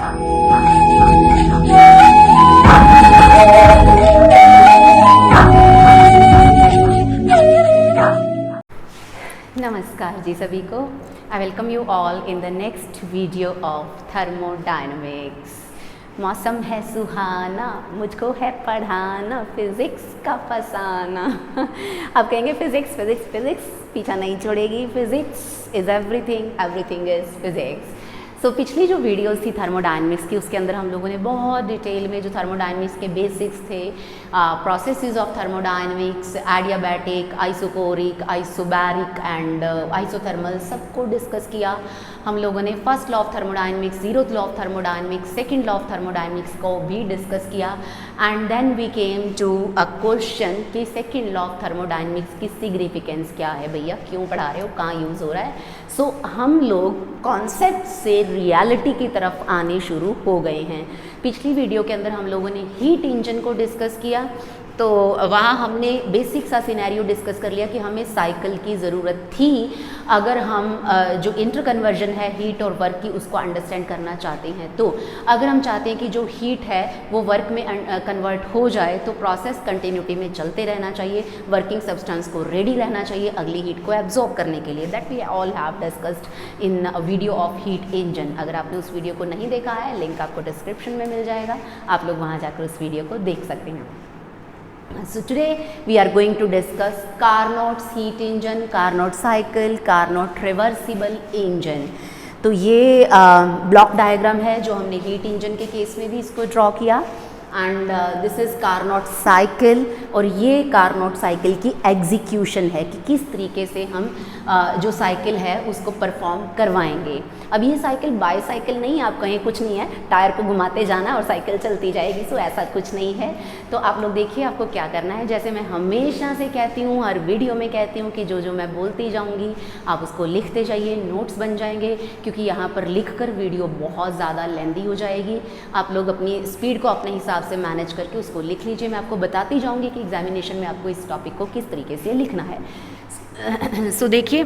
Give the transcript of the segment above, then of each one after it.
नमस्कार जी सभी को। I welcome you all in the next video of thermodynamics. मौसम है सुहाना, मुझको है पढ़ाना, फिज़िक्स का फसाना। आप कहेंगे फिज़िक्स फिज़िक्स फिज़िक्स पीछा नहीं छोड़ेगी, physics is everything, everything is physics. So पिछली जो वीडियोस थी थर्मोडायनेमिक्स की, उसके अंदर हम लोगों ने बहुत डिटेल में जो थर्मोडायनेमिक्स के बेसिक्स थे, processes of thermodynamics, adiabatic, isochoric, isobaric and isothermal, सबको डिस्कस किया हम लोगों ने। First law of thermodynamics, zeroth law of thermodynamics, second law of thermodynamics को भी डिस्कस किया। And then we came to a question कि सेकंड लॉ ऑफ थर्मोडायनेमिक्स की सिग्निफिकेंस क्या है, भैया क्यों पढ़ा रहे हो, कहाँ यूज़ हो रहा है। सो हम लोग कॉन्सेप्ट से रियलिटी की तरफ आने शुरू हो गए हैं। पिछली वीडियो के अंदर हम लोगों ने हीट इंजन को डिस्कस किया, तो वहाँ हमने बेसिक सा सिनेरियो डिस्कस कर लिया कि हमें साइकिल की ज़रूरत थी अगर हम जो इंटर कन्वर्जन है हीट और वर्क की, उसको अंडरस्टैंड करना चाहते हैं। तो अगर हम चाहते हैं कि जो हीट है वो वर्क में कन्वर्ट हो जाए, तो प्रोसेस कंटिन्यूटी में चलते रहना चाहिए, वर्किंग सब्सटेंस को रेडी रहना चाहिए अगली हीट को एब्जॉर्ब करने के लिए। That we all have discussed in video of heat engine. अगर आपने उस वीडियो को नहीं देखा है, लिंक आपको डिस्क्रिप्शन में मिल जाएगा, आप लोग वहाँ जाकर उस वीडियो को देख सकते हैं। So today we are going to discuss Carnot's heat engine, Carnot cycle, Carnot reversible engine। तो ये ब्लॉक डायग्राम है जो हमने हीट इंजन के केस में भी इसको ड्रॉ किया। And this is Carnot cycle, और ये कार्नोट साइकिल की एग्जीक्यूशन है कि किस तरीके से हम जो साइकिल है उसको परफॉर्म करवाएंगे। अब ये साइकिल बाईसाइकिल नहीं, आप कहें कुछ नहीं है, टायर को घुमाते जाना और साइकिल चलती जाएगी, सो ऐसा कुछ नहीं है। तो आप लोग देखिए आपको क्या करना है। जैसे मैं हमेशा से कहती हूँ, हर वीडियो में कहती हूँ कि जो जो मैं बोलती जाऊँगी आप उसको लिखते जाइए, नोट्स बन जाएंगे, क्योंकि यहाँ पर लिख कर वीडियो बहुत ज़्यादा लेंदी हो जाएगी। आप लोग अपनी स्पीड को अपने हिसाब से मैनेज करके उसको लिख लीजिए। मैं आपको बताती जाऊँगी कि एग्जामिनेशन में आपको इस टॉपिक को किस तरीके से लिखना है। सो देखिए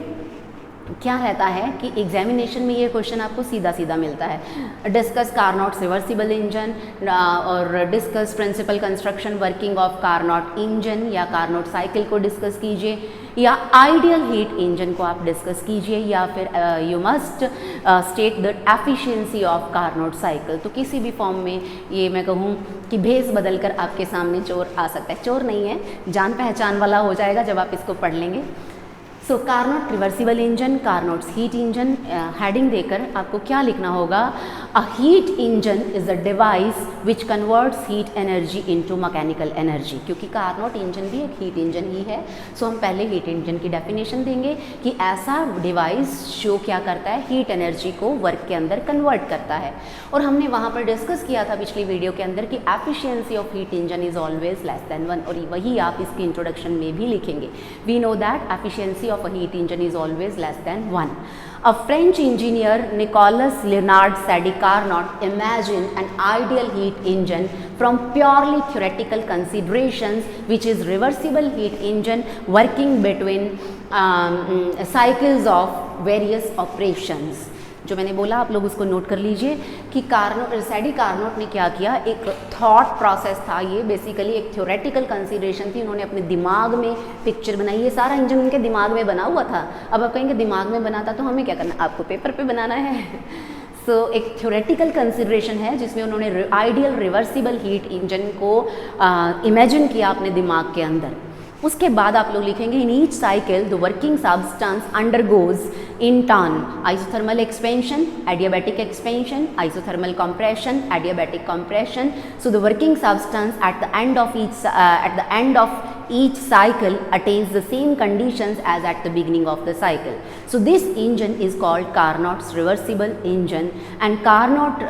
क्या रहता है कि एग्जामिनेशन में ये क्वेश्चन आपको सीधा सीधा मिलता है। डिस्कस कार्नोट रिवर्सिबल इंजन, और discuss principle construction working of Carnot engine, या कार्नोट साइकिल को डिस्कस कीजिए, या आइडियल हीट इंजन को आप डिस्कस कीजिए, या फिर you must state the efficiency of Carnot cycle. तो किसी भी फॉर्म में ये मैं कहूँ कि भेस बदल कर आपके सामने चोर आ सकता है। चोर नहीं है, जान पहचान वाला हो जाएगा जब आप इसको पढ़ लेंगे। So Carnot reversible engine, Carnot's heat engine, heading देकर आपको क्या लिखना होगा, a heat engine is a device which converts heat energy into mechanical energy. क्योंकि कार्नोट इंजन भी एक हीट इंजन ही है, सो हम पहले हीट इंजन की डेफिनेशन देंगे कि ऐसा डिवाइस जो क्या करता है, हीट एनर्जी को वर्क के अंदर कन्वर्ट करता है। और हमने वहाँ पर डिस्कस किया था पिछली वीडियो के अंदर कि efficiency of heat engine is always less than 1, और वही आप इसकी इंट्रोडक्शन में भी लिखेंगे। We know that efficiency of a heat engine is always less than 1. A French engineer, Nicolas Léonard Sadi-Carnot, imagined an ideal heat engine from purely theoretical considerations, which is reversible heat engine working between cycles of various operations। जो मैंने बोला आप लोग उसको note कर लीजिए कि सैडी Carnot ने क्या किया, एक थॉट प्रोसेस था, ये बेसिकली एक थ्योरेटिकल कंसीडरेशन थी। उन्होंने अपने दिमाग में पिक्चर बनाई, ये सारा इंजन उनके दिमाग में बना हुआ था। अब आप कहेंगे दिमाग में बना था तो हमें क्या करना, आपको पेपर पे बनाना है। सो एक थ्योरेटिकल कंसीडरेशन है जिसमें उन्होंने आइडियल रिवर्सिबल हीट इंजन को इमेजिन किया अपने दिमाग के अंदर। उसके बाद आप लोग लिखेंगे in each cycle the working substance undergoes in turn isothermal expansion, adiabatic expansion, isothermal compression, adiabatic compression. So the working substance at the end of each cycle attains the same conditions as at the beginning of the cycle. So this engine is called Carnot's reversible engine, and Carnot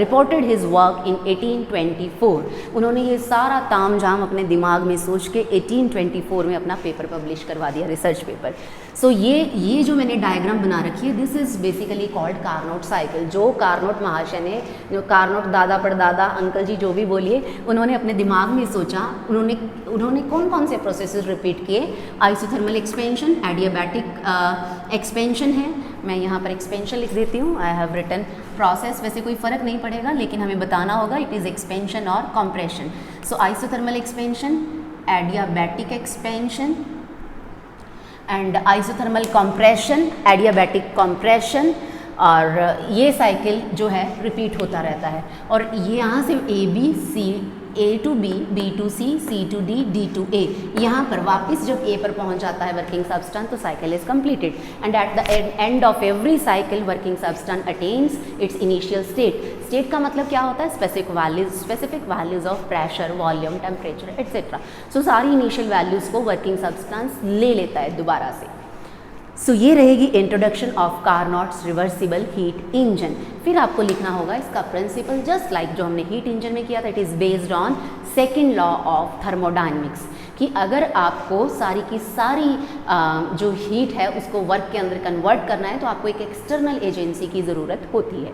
reported his work in 1824. उन्होंने ये सारा ताम झाम अपने दिमाग में सोच के 1824 में अपना पेपर पब्लिश करवा दिया, रिसर्च पेपर। सो ये जो मैंने डायग्राम बना रखी है, this is basically called Carnot cycle. जो कार्नोट महाशय ने, जो कार्नोट दादा परदादा अंकल जी जो भी बोलिए, उन्होंने अपने दिमाग में सोचा, उन्होंने कौन कौन से प्रोसेसेस रिपीट किए, आइसोथर्मल एक्सपेंशन, एडियाबैटिक एक्सपेंशन है, मैं यहाँ पर एक्सपेंशन लिख देती हूँ, आई हैव रिटन प्रोसेस वैसे कोई फ़र्क नहीं पड़ेगा, लेकिन हमें बताना होगा इट इज़ एक्सपेंशन और compression. So isothermal expansion, adiabatic expansion and isothermal compression, adiabatic compression, और ये साइकिल जो है रिपीट होता रहता है। और ये यहाँ से A to B, B to C, C to D, D to A, यहाँ पर वापस जब A पर पहुँच जाता है वर्किंग सब्सटेंस तो cycle is completed and at the end of every cycle working substance attains its initial state. State का मतलब क्या होता है? Specific values of pressure, volume, temperature etcetera. So सारी इनिशियल वैल्यूज़ को वर्किंग सब्सटेंस ले लेता है दोबारा से। सो ये रहेगी introduction of Carnot's reversible heat engine. फिर आपको लिखना होगा इसका प्रिंसिपल, जस्ट लाइक जो हमने हीट इंजन में किया था। It is based on second law of thermodynamics कि अगर आपको सारी की सारी जो हीट है उसको वर्क के अंदर कन्वर्ट करना है तो आपको एक एक्सटर्नल एजेंसी की ज़रूरत होती है।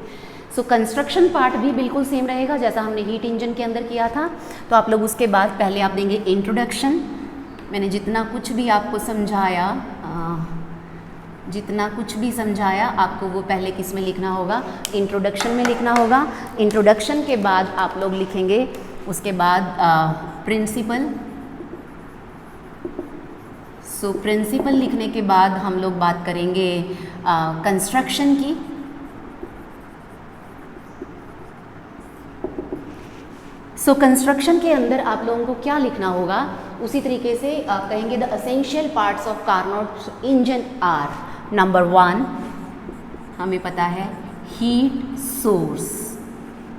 सो कंस्ट्रक्शन पार्ट भी बिल्कुल सेम रहेगा जैसा हमने हीट इंजन के अंदर किया था। तो आप लोग उसके बाद पहले आप देंगे इंट्रोडक्शन। मैंने जितना कुछ भी आपको समझाया आपको वो पहले किस में लिखना होगा? इंट्रोडक्शन में लिखना होगा। इंट्रोडक्शन के बाद आप लोग लिखेंगे उसके बाद प्रिंसिपल। सो प्रिंसिपल लिखने के बाद हम लोग बात करेंगे कंस्ट्रक्शन की। सो कंस्ट्रक्शन के अंदर आप लोगों को क्या लिखना होगा? उसी तरीके से आप कहेंगे the essential parts of Carnot's engine are. Number 1 हमें पता है हीट सोर्स,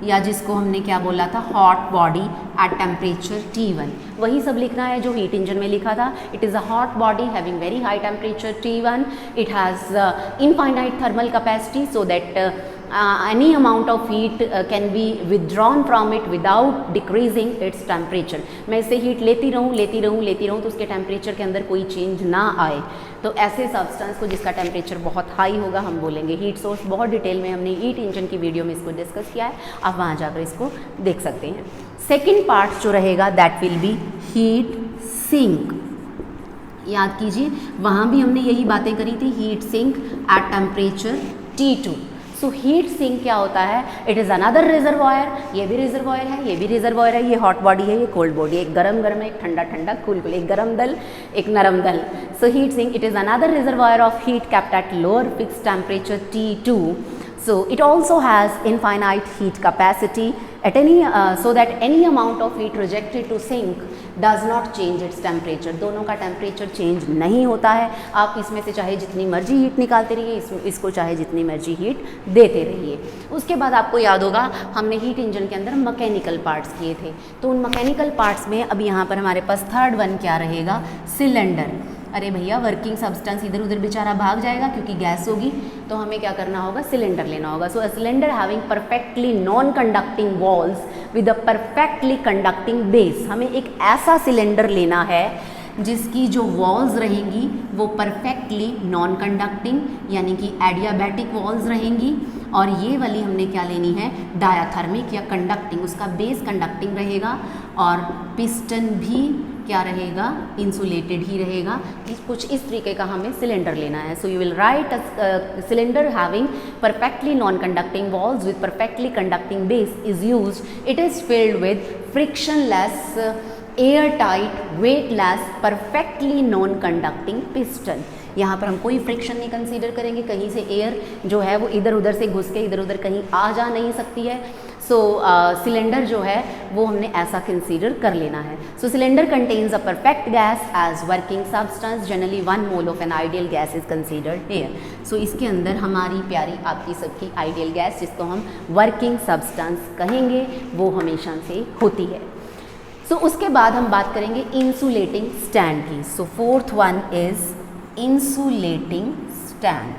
या जिसको हमने क्या बोला था? Hot body at temperature T1। वही सब लिखना है जो हीट इंजन में लिखा था। It is a hot body having very high temperature T1। It has infinite thermal capacity so that any amount of heat can be withdrawn from it without decreasing its temperature। मैं इससे heat लेती रहूँ तो उसके temperature के अंदर कोई change ना आए। तो ऐसे सब्सटेंस को जिसका टेम्परेचर बहुत हाई होगा हम बोलेंगे हीट सोर्स। बहुत डिटेल में हमने हीट इंजन की वीडियो में इसको डिस्कस किया है, आप वहाँ जाकर इसको देख सकते हैं। सेकेंड पार्ट जो रहेगा that will be heat sink. याद कीजिए वहाँ भी हमने यही बातें करी थी, heat sink at temperature T2। So heat sink क्या होता है? It is another reservoir. ये भी रिजर्वायर है, ये भी रिजर्वायर है। ये हॉट बॉडी है, ये कोल्ड बॉडी है। एक गरम है, एक ठंडा कूल, एक गरम दल, एक नरम दल। So heat sink it is another reservoir of heat kept at lower fixed temperature T2. So it also has infinite heat capacity at so that any amount of heat rejected to sink does not change its temperature। दोनों का temperature change नहीं होता है। आप इसमें से चाहे जितनी मर्जी हीट निकालते रहिए, इसको चाहे जितनी मर्जी हीट देते रहिए। उसके बाद आपको याद होगा हमने हीट इंजन के अंदर मैकेनिकल पार्ट्स किए थे। तो उन मैकेनिकल पार्ट्स में अब यहाँ पर हमारे पास थर्ड वन क्या रहेगा? सिलेंडर। अरे भैया वर्किंग सब्सटेंस इधर उधर बेचारा भाग जाएगा क्योंकि गैस होगी, तो हमें क्या करना होगा? सिलेंडर लेना होगा। So a cylinder having perfectly non conducting walls with a perfectly conducting base. हमें एक ऐसा सिलेंडर लेना है जिसकी जो वॉल्स रहेंगी वो परफेक्टली नॉन कंडक्टिंग यानी कि एडियाबैटिक वॉल्स रहेंगी, और ये वाली हमने क्या लेनी है? डायाथर्मिक या कंडक्टिंग। उसका बेस कंडक्टिंग रहेगा और पिस्टन भी क्या रहेगा? इंसुलेटेड ही रहेगा। कुछ इस तरीके का हमें सिलेंडर लेना है। So you will right a cylinder having perfectly non conducting walls with perfectly conducting base is used. It is filled with frictionless, air tight, weightless, perfectly non conducting piston. यहाँ पर हम कोई फ्रिक्शन नहीं consider करेंगे, कहीं से air जो है वो इधर उधर से घुस के इधर उधर कहीं आ जा नहीं सकती है। सो सिलेंडर जो है वो हमने ऐसा कंसीडर कर लेना है। So cylinder contains a perfect gas as working substance. Generally 1 mole of an ideal gas is considered here. So इसके अंदर हमारी प्यारी आपकी सबकी आइडियल गैस जिसको हम वर्किंग सब्सटेंस कहेंगे वो हमेशा से होती है। सो उसके बाद हम बात करेंगे इंसुलेटिंग स्टैंड की। So fourth one is insulating stand.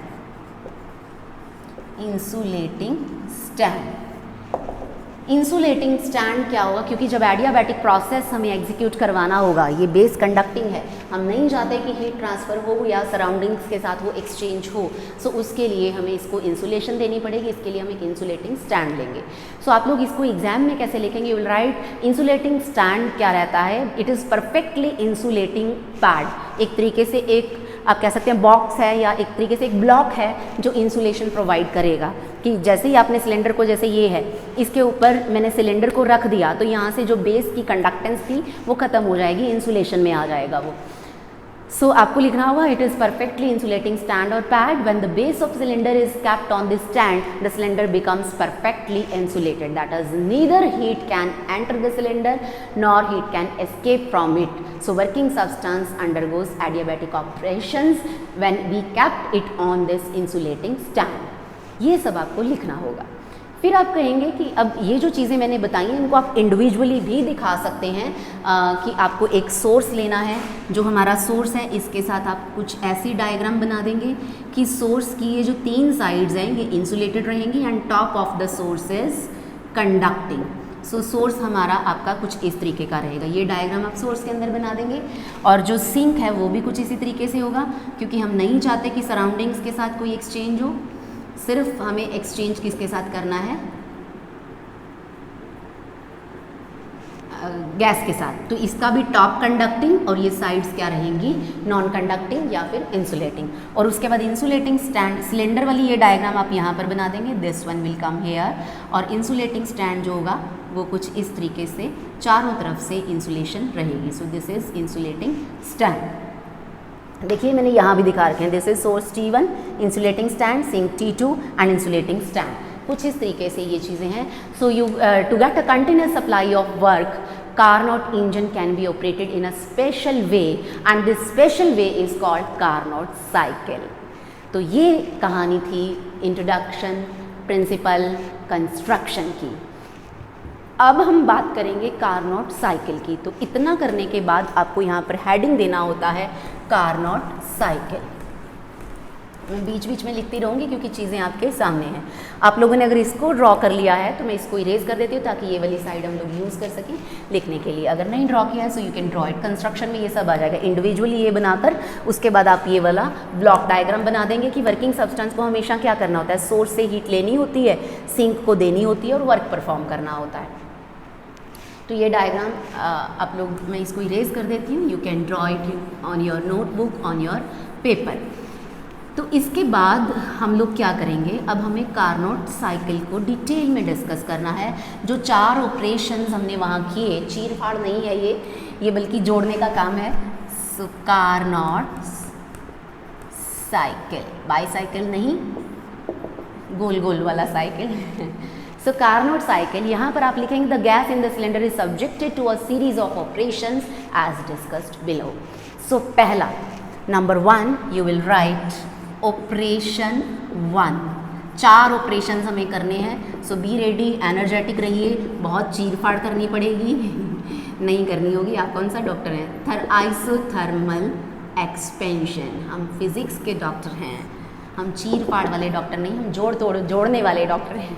Insulating stand. Insulating stand क्या होगा? क्योंकि जब एडियाबैटिक प्रोसेस हमें एग्जीक्यूट करवाना होगा, ये बेस कंडक्टिंग है, हम नहीं चाहते कि हीट ट्रांसफ़र हो या सराउंडिंग्स के साथ वो एक्सचेंज हो। सो उसके लिए हमें इसको इंसुलेशन देनी पड़ेगी। इसके लिए हम एक इंसुलेटिंग स्टैंड लेंगे। सो आप लोग इसको एग्जाम में कैसे लिखेंगे? You will right insulating stand क्या रहता है? It is perfectly insulating pad. एक तरीके से एक आप कह सकते हैं बॉक्स है या एक तरीके से एक ब्लॉक है जो इंसुलेशन प्रोवाइड करेगा कि जैसे ही आपने सिलेंडर को, जैसे ये है, इसके ऊपर मैंने सिलेंडर को रख दिया तो यहाँ से जो बेस की कंडक्टेंस थी वो ख़त्म हो जाएगी, इंसुलेशन में आ जाएगा वो। सो आपको लिखना होगा it is perfectly insulating stand और pad when the base of cylinder is kept on this stand the cylinder becomes perfectly insulated, that is neither heat can enter the cylinder nor heat can escape from it. So working substance undergoes adiabatic operations when we kept it on this insulating stand. ये सब आपको लिखना होगा। फिर आप कहेंगे कि अब ये जो चीज़ें मैंने बताई हैं इनको आप इंडिविजुअली भी दिखा सकते हैं कि आपको एक सोर्स लेना है, जो हमारा सोर्स है इसके साथ आप कुछ ऐसी डायग्राम बना देंगे कि सोर्स की ये जो 3 साइड्स हैं ये इंसुलेटेड रहेंगी and top of the source is conducting. So source हमारा आपका कुछ इस तरीके का रहेगा, ये डायग्राम आप सोर्स के अंदर बना देंगे। और जो सिंक है वो भी कुछ इसी तरीके से होगा, क्योंकि हम नहीं चाहते कि सराउंडिंग्स के साथ कोई एक्सचेंज हो, सिर्फ हमें एक्सचेंज किसके साथ करना है, गैस के साथ। तो इसका भी टॉप कंडक्टिंग और ये साइड्स क्या रहेंगी, नॉन कंडक्टिंग या फिर इंसुलेटिंग। और उसके बाद इंसुलेटिंग स्टैंड, सिलेंडर वाली ये डायग्राम आप यहाँ पर बना देंगे, this one will come here. और इंसुलेटिंग स्टैंड जो होगा वो कुछ इस तरीके से चारों तरफ से इंसुलेशन रहेगी। So this is insulating stand. देखिए मैंने यहाँ भी दिखा रखे हैं, this is source T1, insulating stand, sink T2 and insulating stand. कुछ इस तरीके से ये चीज़ें हैं। So you to get a continuous supply of work, Carnot engine can be operated in a special way and this special way is called Carnot cycle। तो ये कहानी थी इंट्रोडक्शन प्रिंसिपल कंस्ट्रक्शन की। अब हम बात करेंगे कार्नोट साइकिल की। तो इतना करने के बाद आपको यहाँ पर हेडिंग देना होता है कार्नोट साइकिल। मैं बीच बीच में लिखती रहूँगी क्योंकि चीज़ें आपके सामने हैं। आप लोगों ने अगर इसको ड्रॉ कर लिया है तो मैं इसको इरेज कर देती हूँ ताकि ये वाली साइड हम लोग यूज़ कर सकें लिखने के लिए। अगर नहीं ड्रॉ किया है so you can draw it. Construction में ये सब आ जाएगा, इंडिविजुअली ये बनाकर उसके बाद आप ये वाला ब्लॉक डायग्राम बना देंगे कि वर्किंग सब्सटेंस को हमेशा क्या करना होता है, सोर्स से हीट लेनी होती है, सिंक को देनी होती है और वर्क परफॉर्म करना होता है। तो ये डायग्राम आप लोग, मैं इसको इरेज कर देती हूँ, you can draw it on your notebook, on your paper. तो इसके बाद हम लोग क्या करेंगे, अब हमें कार्नोट साइकिल को डिटेल में डिस्कस करना है। जो 4 ऑपरेशंस हमने वहाँ किए, चीर फाड़ नहीं है ये बल्कि जोड़ने का काम है। सो कार्नोट साइकिल, बाईसाइकिल नहीं, गोल गोल वाला साइकिल। सो कार्नोट साइकिल, यहाँ पर आप लिखेंगे the gas in the cylinder is subjected to a series of operations as discussed below. So पहला, number 1 you will write operation 1। 4 operations हमें करने हैं। सो बी रेडी, एनर्जेटिक रहिए, बहुत चीर फाड़ करनी पड़ेगी नहीं करनी होगी। आप कौन सा डॉक्टर हैं? Isothermal expansion. हम फिजिक्स के डॉक्टर हैं, हम चीर फाड़ वाले डॉक्टर नहीं, हम जोड़ने वाले डॉक्टर हैं।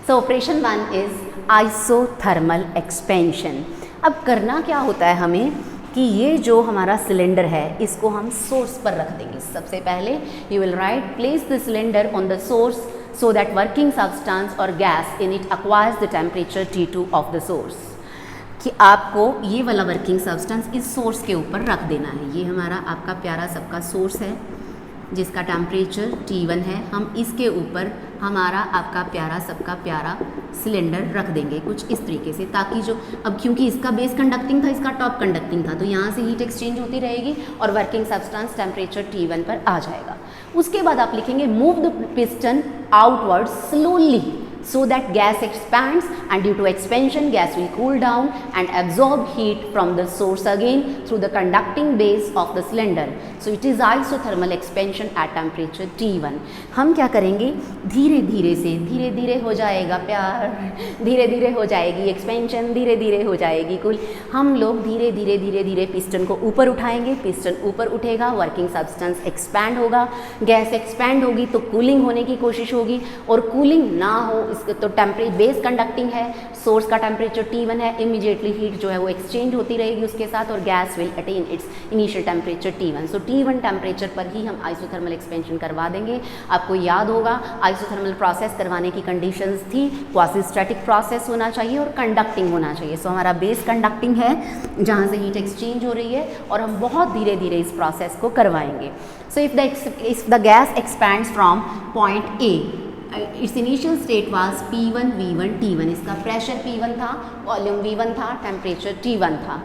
सो ऑपरेशन 1 इज आइसोथर्मल एक्सपेंशन। अब करना क्या होता है हमें कि ये जो हमारा सिलेंडर है इसको हम सोर्स पर रख देंगे। सबसे पहले you will write place the cylinder on the source so that working substance और gas in it acquires the temperature T2 of the source. कि आपको ये वाला वर्किंग सब्सटेंस इस सोर्स के ऊपर रख देना है। ये हमारा आपका प्यारा सबका सोर्स है जिसका टेम्परेचर T1 है। हम इसके ऊपर हमारा आपका प्यारा सबका प्यारा सिलेंडर रख देंगे कुछ इस तरीके से, ताकि जो अब क्योंकि इसका बेस कंडक्टिंग था, इसका टॉप कंडक्टिंग था, तो यहाँ से हीट एक्सचेंज होती रहेगी और वर्किंग सब्सटेंस टेम्परेचर T1 पर आ जाएगा। उसके बाद आप लिखेंगे move the piston outward slowly so that gas expands and due to expansion gas will cool down and absorb heat from the source again through the conducting base of the cylinder. So it is isothermal expansion at temperature T1. हम क्या करेंगे, धीरे धीरे हो जाएगा प्यार, धीरे धीरे हो जाएगी एक्सपेंशन, धीरे धीरे हो जाएगी कुल। हम लोग धीरे धीरे पिस्टन को ऊपर उठाएंगे, पिस्टन ऊपर उठेगा, वर्किंग सब्सटेंस एक्सपैंड होगा, गैस एक्सपैंड होगी तो कूलिंग होने की कोशिश होगी, और कूलिंग ना हो इसके तो टेम्परेचर बेस कंडक्टिंग है, सोर्स का टेम्परेचर T1 है, इमीडिएटली हीट जो है वो एक्सचेंज होती रहेगी उसके साथ और gas will attain it's initial temperature T1। So T1 temperature पर ही हम आइसोथर्मल एक्सपेंशन करवा देंगे। आपको याद होगा आइसोथर्मल प्रोसेस करवाने की कंडीशंस थी, क्वासी स्टैटिक प्रोसेस होना चाहिए और कंडक्टिंग होना चाहिए। सो हमारा बेस कंडक्टिंग है जहाँ से हीट एक्सचेंज हो रही है और हम बहुत धीरे धीरे इस प्रोसेस को करवाएंगे। So if the gas expands from point A, it's initial state was P1 V1 T1, इसका प्रेशर P1 था, वॉल्यूम V1 था, टेम्परेचर T1 था।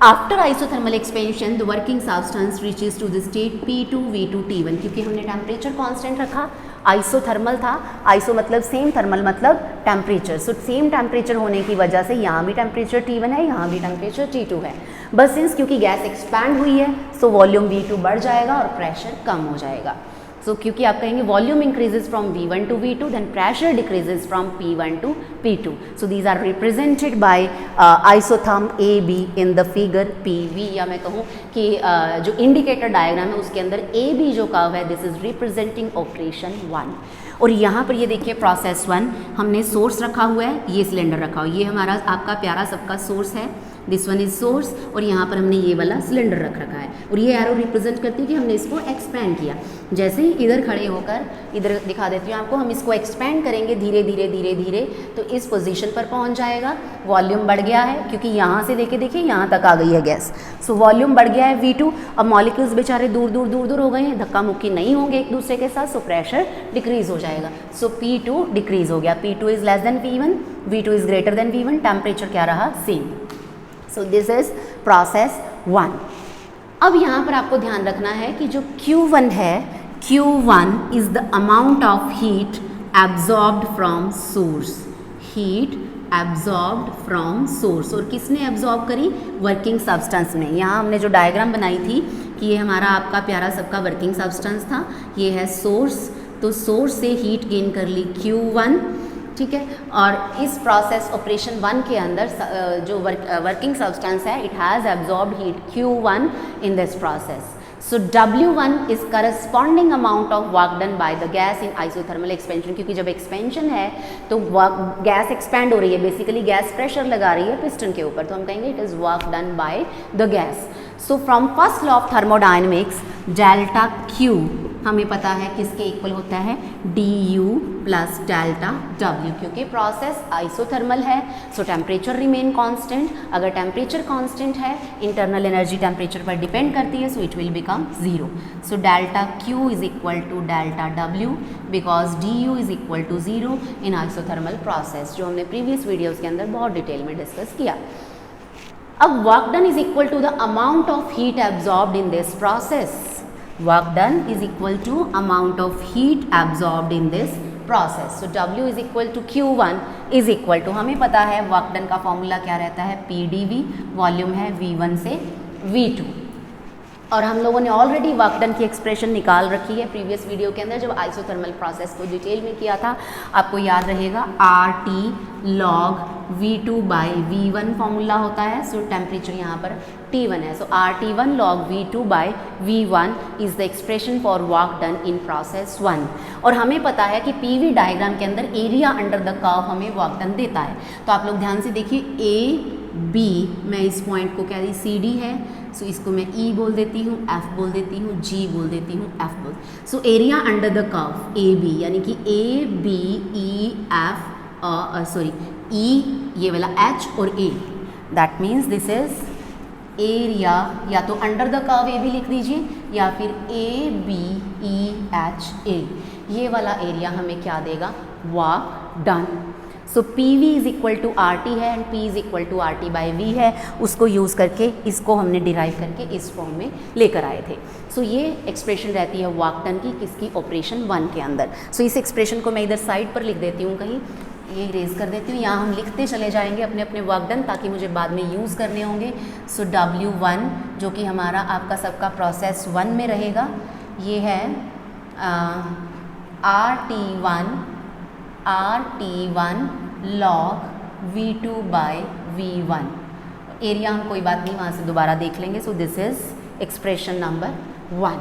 After isothermal expansion the working substance reaches to the state P2 V2 T1, क्योंकि हमने temperature constant रखा, isothermal था, iso मतलब same, thermal मतलब टेम्परेचर। सो सेम टेम्परेचर होने की वजह से यहाँ भी टेम्परेचर T1 है, यहाँ भी टेम्परेचर T2 है। बस सिंस क्योंकि गैस एक्सपैंड हुई है सो वॉल्यूम V2 बढ़ जाएगा और प्रेशर कम हो जाएगा। सो क्योंकि आप कहेंगे volume increases from V1 to V2 then pressure decreases from P1 to P2। So these are represented by isotherm AB in the figure PV, या मैं कहूँ कि जो इंडिकेटर डायग्राम है उसके अंदर AB जो कर्व है दिस इज रिप्रेजेंटिंग ऑपरेशन 1। और यहाँ पर ये देखिए प्रोसेस 1, हमने सोर्स रखा हुआ है, ये सिलेंडर रखा हुआ है, ये हमारा आपका प्यारा सबका सोर्स है, दिस वन इज सोर्स, और यहाँ पर हमने ये वाला सिलेंडर रख रखा है और ये एरो रिप्रेजेंट करती है कि हमने इसको एक्सपैंड किया। जैसे ही इधर खड़े होकर, इधर दिखा देती हूँ आपको, हम इसको एक्सपैंड करेंगे धीरे धीरे धीरे धीरे तो इस पोजीशन पर पहुँच जाएगा। वॉल्यूम बढ़ गया है क्योंकि यहाँ से देखिए यहाँ तक आ गई है गैस, सो वॉल्यूम बढ़ गया है V2। अब मॉलिक्यूल्स बेचारे दूर दूर हो गए हैं, धक्का मुक्की नहीं होंगे एक दूसरे के साथ, सो प्रेशर डिक्रीज हो जाएगा। सो P2 डिक्रीज हो गया, P2 is less than P1, V2 is greater than V1, temperature क्या रहा, same. So this is process 1। अब यहाँ पर आपको ध्यान रखना है कि जो Q1 है, Q1 is the amount of heat absorbed from source, heat absorbed from source. और किसने एब्जॉर्ब करी, वर्किंग सब्सटेंस ने। यहाँ हमने जो डायग्राम बनाई थी कि ये हमारा आपका प्यारा सबका वर्किंग सब्सटेंस था, ये है सोर्स, तो सोर्स से हीट गेन कर ली Q1, ठीक है। और इस प्रोसेस ऑपरेशन 1 के अंदर जो वर्किंग सब्सटेंस है it has absorbed heat Q1 in this process. So W1 is corresponding amount of work done by the gas in isothermal expansion, क्योंकि जब एक्सपेंशन है तो गैस एक्सपैंड हो रही है, बेसिकली गैस प्रेशर लगा रही है पिस्टन के ऊपर, तो हम कहेंगे it is work done by the gas. So from first law of thermodynamics delta Q हमें पता है किसके इक्वल होता है, du प्लस डेल्टा W, क्योंकि प्रोसेस आइसोथर्मल है सो टेम्परेचर रिमेन कांस्टेंट। अगर टेम्परेचर कांस्टेंट है इंटरनल एनर्जी टेम्परेचर पर डिपेंड करती है, so it will become 0। So delta Q is equal to delta W because du is equal to 0 in isothermal process, जो हमने previous videos के अंदर बहुत डिटेल में डिस्कस किया। अब work done is equal to the amount of heat absorbed in this process, work done is equal to amount of heat absorbed in this process. So W is equal to Q1 is equal to, हमें पता है work done का formula क्या रहता है, PdV, volume है V1 से V2, और हम लोगों ने ऑलरेडी वर्क डन की एक्सप्रेशन निकाल रखी है प्रीवियस वीडियो के अंदर जब आइसोथर्मल प्रोसेस को डिटेल में किया था। आपको याद रहेगा RT log V2 by V1 formula होता है। सो टेम्परेचर यहाँ पर T1 है, सो RT1 log V2 by V1 is the expression for work done in process 1। और हमें पता है कि PV डायग्राम के अंदर एरिया अंडर द कर्व हमें वर्क डन देता है। तो आप लोग ध्यान से देखिए AB, मैं इस पॉइंट को कह रही CD है, सो इसको मैं E बोल देती हूँ, F बोल देती हूँ, G बोल देती हूँ, F बोल। So area under the curve AB यानी कि ABEF सॉरी E ये वाला H और A, that means this is area, या तो अंडर द कर्व AB लिख दीजिए या फिर ABEHA, ये वाला एरिया हमें क्या देगा, work done. So PV is equal to RT है and P is equal to RT by V है, उसको यूज़ करके इसको हमने डिराइव करके इस फॉर्म में लेकर आए थे। सो ये एक्सप्रेशन रहती है वर्क डन की किसकी, ऑपरेशन 1 के अंदर। सो इस एक्सप्रेशन को मैं इधर साइड पर लिख देती हूँ, कहीं ये इरेज कर देती हूँ, यहाँ हम लिखते चले जाएंगे अपने अपने वर्क डन ताकि मुझे बाद में यूज़ करने होंगे। सो W1 जो कि हमारा आपका सबका प्रोसेस 1 में रहेगा, ये है RT1 log V2 by V1। Area हम कोई बात नहीं वहाँ से दोबारा देख लेंगे। सो दिस इज एक्सप्रेशन नंबर 1।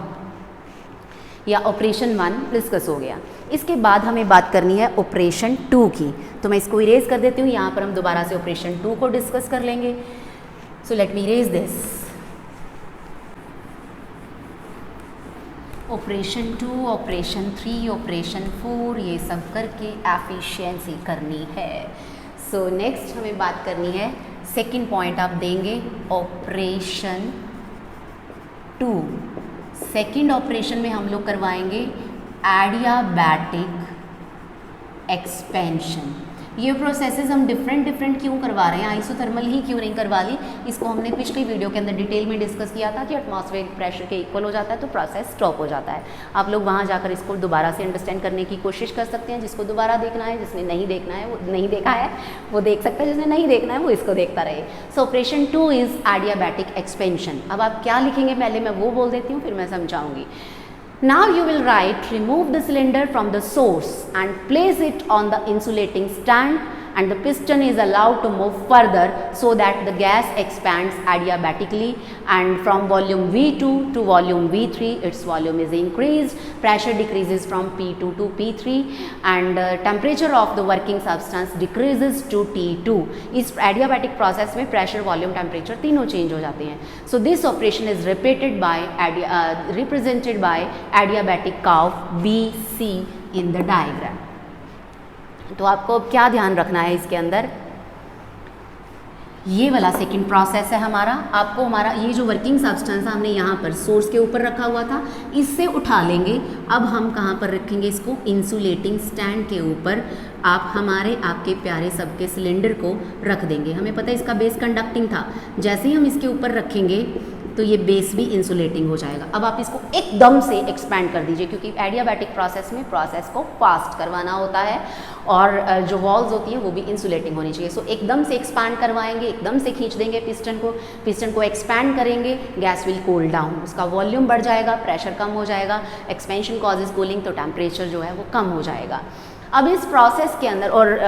या ऑपरेशन 1 डिस्कस हो गया। इसके बाद हमें बात करनी है ऑपरेशन 2 की, तो मैं इसको इरेज कर देती हूँ। यहाँ पर हम दोबारा से ऑपरेशन 2 को डिस्कस कर लेंगे। So let me erase this. Operation 2, operation 3, operation 4, ये सब करके एफिशिएंसी करनी है। सो नेक्स्ट हमें बात करनी है, सेकंड पॉइंट आप देंगे ऑपरेशन 2। सेकंड ऑपरेशन में हम लोग करवाएंगे एडियाबैटिक एक्सपेंशन। ये प्रोसेसेस हम डिफरेंट क्यों करवा रहे हैं, आइसोथर्मल ही क्यों नहीं करवा ली, इसको हमने पिछली वीडियो के अंदर डिटेल में डिस्कस किया था कि एटमॉस्फेरिक प्रेशर के इक्वल हो जाता है तो प्रोसेस स्टॉप हो जाता है। आप लोग वहाँ जाकर इसको दोबारा से अंडरस्टैंड करने की कोशिश कर सकते हैं। जिसको दोबारा देखना है, जिसने नहीं देखना है वो नहीं देखा है वो देख सकता है, जिसने नहीं देखना है वो इसको देखता रहे। सो ऑपरेशन 2 इज़ एडियाबैटिक एक्सपेंशन। अब आप क्या लिखेंगे पहले मैं वो बोल देती हूँ, फिर मैं समझाऊँगी। Now you will write, remove the cylinder from the source and place it on the insulating stand, and the piston is allowed to move further so that the gas expands adiabatically, and from volume V2 to volume V3 its volume is increased, pressure decreases from P2 to P3, and temperature of the working substance decreases to T2। इस adiabatic process में pressure, volume, temperature तीनों change हो जाते हैं। So this operation is represented by adiabatic curve BC in the diagram। तो आपको क्या ध्यान रखना है इसके अंदर, ये वाला सेकंड प्रोसेस है हमारा। आपको हमारा ये जो वर्किंग सब्सटेंस हमने यहाँ पर सोर्स के ऊपर रखा हुआ था, इससे उठा लेंगे। अब हम कहाँ पर रखेंगे इसको, इंसुलेटिंग स्टैंड के ऊपर आप हमारे आपके प्यारे सबके सिलेंडर को रख देंगे। हमें पता है इसका बेस कंडक्टिंग था, जैसे ही हम इसके ऊपर रखेंगे तो ये बेस भी इंसुलेटिंग हो जाएगा। अब आप इसको एकदम से एक्सपैंड कर दीजिए, क्योंकि एडियाबैटिक प्रोसेस में प्रोसेस को फास्ट करवाना होता है और जो वॉल्स होती हैं वो भी इंसुलेटिंग होनी चाहिए। सो एकदम से एक्सपैंड करवाएंगे, एकदम से खींच देंगे पिस्टन को एक्सपैंड करेंगे, गैस विल कूल डाउन, उसका वॉल्यूम बढ़ जाएगा, प्रेशर कम हो जाएगा, एक्सपेंशन कॉजेज कूलिंग, तो टेम्परेचर जो है वो कम हो जाएगा। अब इस प्रोसेस के अंदर और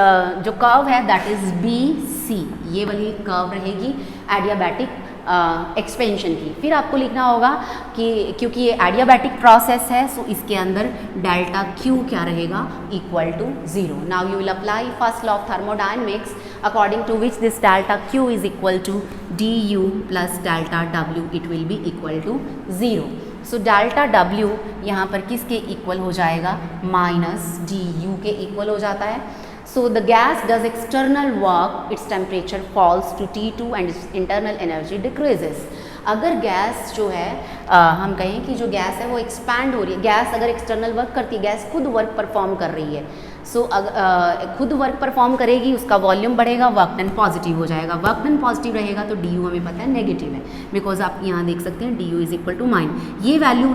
जो कर्व है दैट इज़ BC, ये वाली कर्व रहेगी एडियाबैटिक एक्सपेंशन की। फिर आपको लिखना होगा कि क्योंकि ये एडियाबैटिक प्रोसेस है सो इसके अंदर डेल्टा Q क्या रहेगा, equal to 0। Now you will apply first law of thermodynamics according to which this delta Q is equal to du plus delta W, it will be equal to 0। So delta W यहाँ पर किसके equal हो जाएगा, minus du के equal हो जाता है। So the gas does external work, its temperature falls to T2 and its internal energy decreases। अगर गैस जो है हम कहें कि जो गैस है वो एक्सपैंड हो रही है, गैस अगर एक्सटर्नल वर्क करती है, गैस खुद वर्क परफॉर्म कर रही है, सो खुद वर्क परफॉर्म करेगी, उसका वॉल्यूम बढ़ेगा, वर्क डन पॉजिटिव हो जाएगा। वर्क डन पॉजिटिव रहेगा तो du हमें पता है नेगेटिव है, बिकॉज आप यहाँ देख सकते हैं du is equal to mine, ये वैल्यू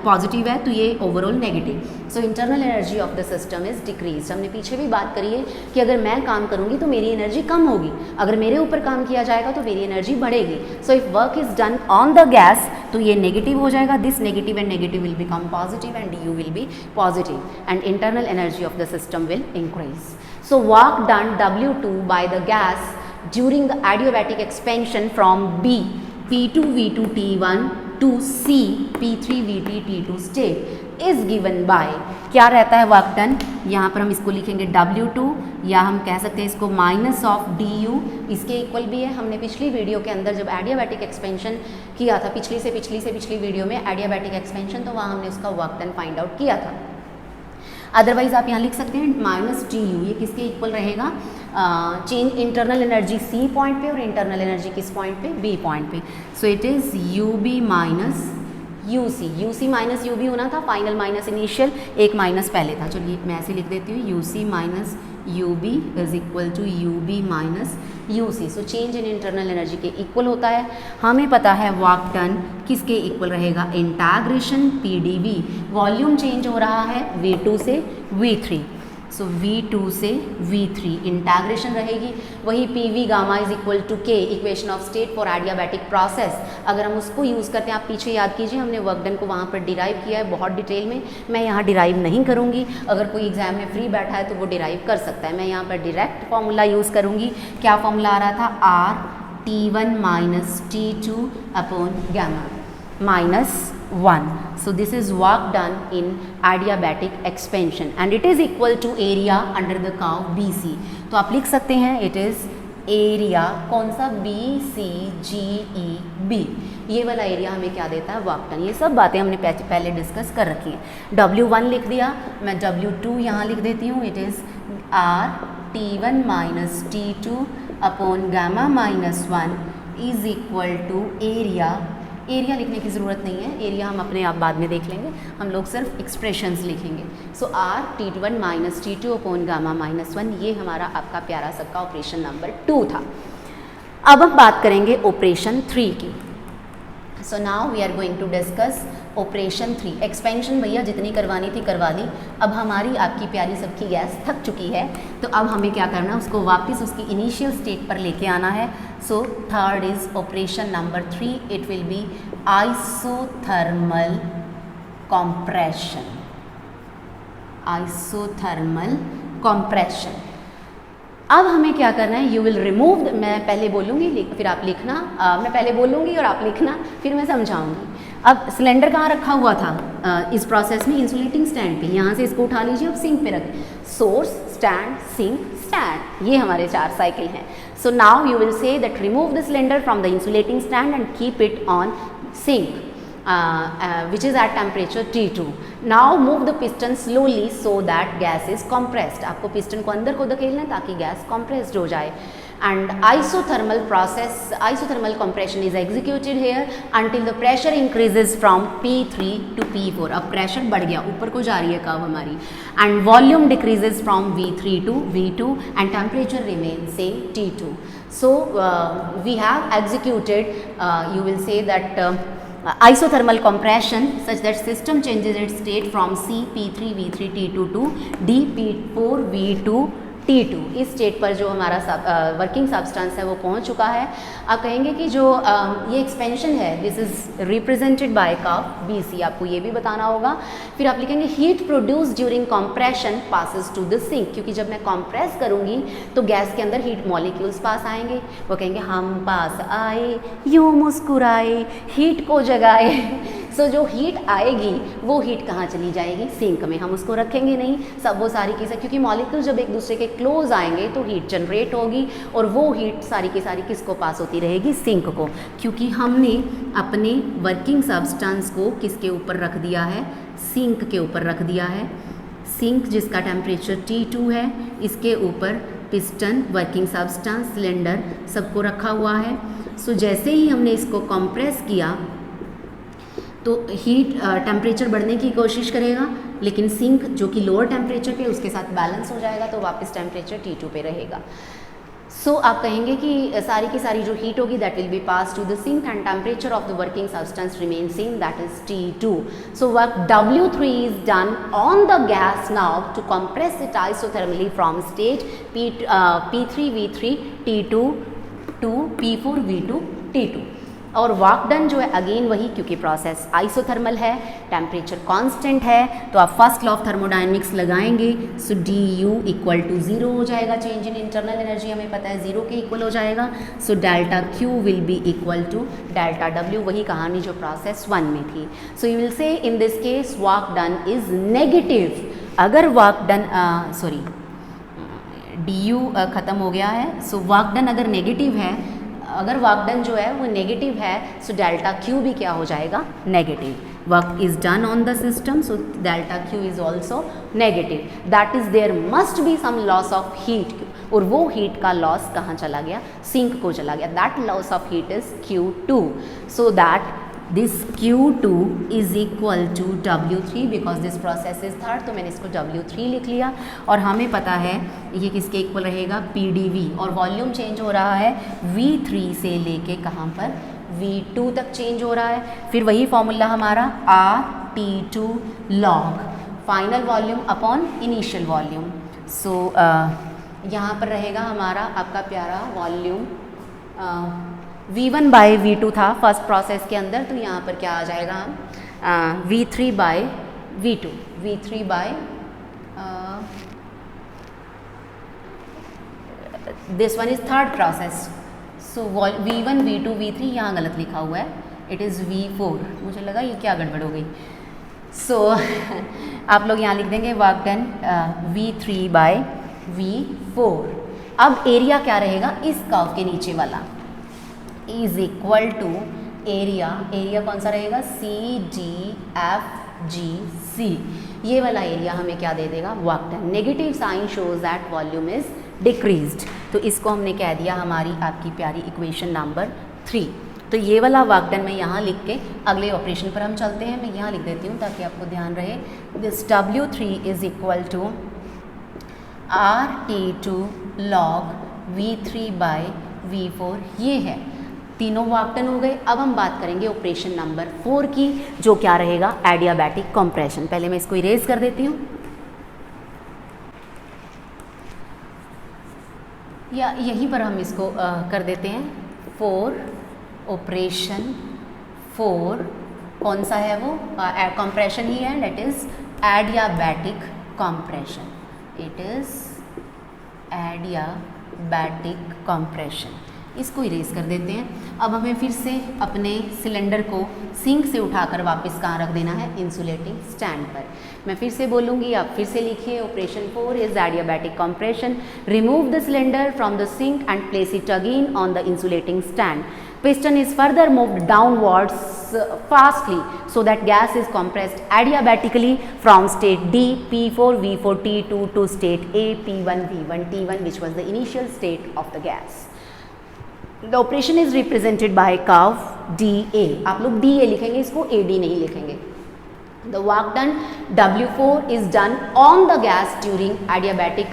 पॉजिटिव है तो ये overall negative. So internal energy of the system is decrease. हमने पीछे भी बात करी है कि अगर मैं काम करूँगी तो मेरी एनर्जी कम होगी, अगर मेरे ऊपर काम किया जाएगा तो मेरी एनर्जी बढ़ेगी। So if work is done on the gas तो ये नेगेटिव हो जाएगा, this negative and negative will become positive and du will be positive and internal energy of the system will increase. So work done W2 by the gas during the adiabatic expansion from B P2 V2 T1 to C P3 VT T2 state is given by, क्या रहता है work done, यहाँ पर हम इसको लिखेंगे W2 या हम कह सकते हैं इसको माइनस ऑफ du, इसके इक्वल भी है। हमने पिछली वीडियो के अंदर जब एडियाबैटिक एक्सपेंशन किया था, पिछली वीडियो में एडियाबैटिक एक्सपेंशन, तो वहाँ हमने उसका वर्क डन फाइंड आउट किया था। अदरवाइज आप यहाँ लिख सकते हैं माइनस du, ये किसके इक्वल रहेगा, change internal energy C point पे और इंटरनल एनर्जी किस पॉइंट पे, B पॉइंट पे। So it is UB minus UC minus UB होना था, फाइनल माइनस इनिशियल, एक माइनस पहले था। चलिए मैं ऐसे लिख देती हूँ, UC minus UB is equal to UB minus UC। So change in internal energy के इक्वल होता है। हमें पता है वर्क डन किसके इक्वल रहेगा, इंटीग्रेशन PdV, वॉल्यूम चेंज हो रहा है V2 से V3, सो V2 से V3 इंटीग्रेशन रहेगी। वही PV gamma is equal to K, equation of state for adiabatic process, अगर हम उसको यूज़ करते हैं, आप पीछे याद कीजिए हमने वर्क डन को वहाँ पर डिराइव किया है बहुत डिटेल में, मैं यहाँ डिराइव नहीं करूँगी, अगर कोई एग्जाम में फ्री बैठा है तो वो डिराइव कर सकता है। मैं यहाँ पर डायरेक्ट फॉर्मूला यूज़ करूँगी। क्या फॉर्मूला आ रहा था, RT1 minus T2 upon gamma minus 1. So this is work done in adiabatic expansion and it is equal to area under the curve BC. तो आप लिख सकते हैं it is एरिया कौन सा BCGEB, ये वाला एरिया हमें क्या देता है, वर्क डन। ये सब बातें हमने पहले डिस्कस कर रखी हैं। W1 लिख दिया, मैं W2 यहाँ लिख देती हूँ, it is RT1 minus T2 upon gamma minus 1 is equal to area. Area लिखने की ज़रूरत नहीं है, एरिया हम अपने आप बाद में देख लेंगे, हम लोग सिर्फ एक्सप्रेशंस लिखेंगे। सो RT1 minus T2 upon gamma minus 1, ये हमारा आपका प्यारा सबका ऑपरेशन नंबर 2 था। अब हम बात करेंगे ऑपरेशन 3 की। So now we are going to discuss operation 3। Expansion भैया जितनी करवानी थी करवा ली, अब हमारी आपकी प्यारी सबकी गैस थक चुकी है, तो अब हमें क्या करना है, उसको वापस उसकी इनिशियल स्टेट पर लेके आना है। So third is operation number 3, it will B isothermal compression. Isothermal compression. अब हमें क्या करना है, यू विल रिमूव, मैं पहले बोलूँगी फिर आप लिखना, मैं पहले बोलूँगी और आप लिखना, फिर मैं समझाऊँगी। अब सिलेंडर कहाँ रखा हुआ था इस प्रोसेस में, इंसुलेटिंग स्टैंड पे, यहाँ से इसको उठा लीजिए, अब सिंक पे रखें। सोर्स, स्टैंड, सिंक, स्टैंड, ये हमारे 4 साइकिल हैं। So now you will say that remove the cylinder from the insulating stand and keep it on sink which is at temperature T2. Now move the piston slowly so that gas is compressed. आपको piston को अंदर को धकेलना है ताकि gas compressed हो जाए। And isothermal process, isothermal compression is executed here until the pressure increases from P3 to P4. अब pressure बढ़ गया, ऊपर को जा रही है कर्व हमारी, and volume decreases from V3 to V2 and temperature remains same T2. So we have executed, you will say that isothermal compression such that system changes its state from C P3 V3 T2 to D P4 V2 T2। इस state पर जो हमारा working substance है वो पहुंच चुका है। आप कहेंगे कि जो ये एक्सपेंशन है this is represented by curve BC, आपको ये भी बताना होगा। फिर आप लिखेंगे heat produce during compression passes to the sink, क्योंकि जब मैं कंप्रेस करूंगी तो गैस के अंदर हीट मॉलिक्यूल्स पास आएंगे, वो कहेंगे हम पास आए यूँ मुस्कुराए हीट को जगाए। सो जो हीट आएगी वो हीट कहाँ चली जाएगी, सिंक में, हम उसको रखेंगे नहीं, सब वो सारी की सारी, क्योंकि मॉलिक्यूल जब एक दूसरे के क्लोज आएंगे तो हीट जनरेट होगी और वो हीट सारी की सारी किसको पास होती रहेगी, सिंक को, क्योंकि हमने अपने वर्किंग सब्सटेंस को किसके ऊपर रख दिया है, सिंक के ऊपर रख दिया है। सिंक जिसका टेम्परेचर T2 है, इसके ऊपर पिस्टन, वर्किंग सब्सटेंस, सिलेंडर सबको रखा हुआ है। सो जैसे ही हमने इसको कंप्रेस किया तो हीट टेम्परेचर बढ़ने की कोशिश करेगा, लेकिन सिंक जो कि लोअर टेम्परेचर पे उसके साथ बैलेंस हो जाएगा तो वापस टेम्परेचर T2 पे रहेगा। सो आप कहेंगे कि सारी की सारी जो हीट होगी that will be pass to the sink and temperature of the working substance remain same, that is T2। So work W3 is done on the gas now to compress it isothermally from state P3 V3 T2 to P4 V2 T2। और work done जो है again वही, क्योंकि process isothermal है, temperature constant है, तो आप first law of thermodynamics लगाएंगे। सो Du इक्वल टू 0 हो जाएगा, चेंज इन इंटरनल एनर्जी हमें पता है 0 के इक्वल हो जाएगा। So delta Q will be equal to delta W, वही कहानी जो प्रोसेस 1 में थी। सो यू विल से in this case work done is negative. अगर वर्क डन सॉरी Du ख़त्म हो गया है, सो वर्क डन अगर नेगेटिव है, अगर वर्क डन जो है वो नेगेटिव है, सो डेल्टा Q भी क्या हो जाएगा, negative. Work is done on the system, so delta Q is also negative. That is there must be some loss of heat, और वो हीट का लॉस कहाँ चला गया, सिंक को चला गया। That loss of heat is Q2। So that this Q2 is equal to W3 because this process is third, तो मैंने इसको W3 लिख लिया। और हमें पता है ये किसके इक्वल रहेगा, PdV, और वॉल्यूम चेंज हो रहा है V3 से लेके कहाँ पर, V2 तक चेंज हो रहा है। फिर वही फॉर्मूला हमारा RT2 log final volume upon initial volume. So यहाँ पर रहेगा हमारा आपका प्यारा वॉल्यूम V1 बाय V2 था फर्स्ट प्रोसेस के अंदर, तो यहाँ पर क्या आ जाएगा, हम V3 by V2, V3 by this one is third process. So V1 V2 V3 यहाँ गलत लिखा हुआ है, इट इज़ V4। मुझे लगा ये क्या गड़बड़ हो गई। सो आप लोग यहाँ लिख देंगे वर्क डन V3/V4। अब एरिया क्या रहेगा इस कर्व के नीचे वाला, इज इक्वल टू एरिया कौन सा रहेगा, CDFGC। ये वाला एरिया हमें क्या दे देगा, work done. Negative sign shows that volume is decreased, तो इसको हमने कह दिया हमारी आपकी प्यारी इक्वेशन नंबर 3। तो ये वाला वर्क डन मैं यहाँ लिख के अगले ऑपरेशन पर हम चलते हैं। मैं यहाँ लिख देती हूँ ताकि आपको ध्यान रहे। This W3 is equal to RT2 log V3/V4। ये है, तीनों वर्क डन हो गए। अब हम बात करेंगे ऑपरेशन नंबर 4 की, जो क्या रहेगा, एडियाबैटिक कंप्रेशन। पहले मैं इसको इरेज कर देती हूँ, या यहीं पर हम इसको कर देते हैं। 4 ऑपरेशन 4 कौन सा है, वो कंप्रेशन ही है, that is adiabatic compression. It is adiabatic compression. इसको इरेज कर देते हैं। अब हमें फिर से अपने सिलेंडर को सिंक से उठाकर वापस कहाँ रख देना है, इंसुलेटिंग स्टैंड पर। मैं फिर से बोलूँगी, आप फिर से लिखिए। Operation 4 is adiabatic compression. Remove the cylinder from the sink and place it again on the insulating stand. Piston is further moved downwards fastly so that gas is compressed adiabatically from state D P4 V4 T2 to state A P1 V1 T1, which was the initial state of the gas. The operation is represented by curve DA। आप लोग DA लिखेंगे, इसको AD नहीं लिखेंगे। The work done W4 is done on the gas during adiabatic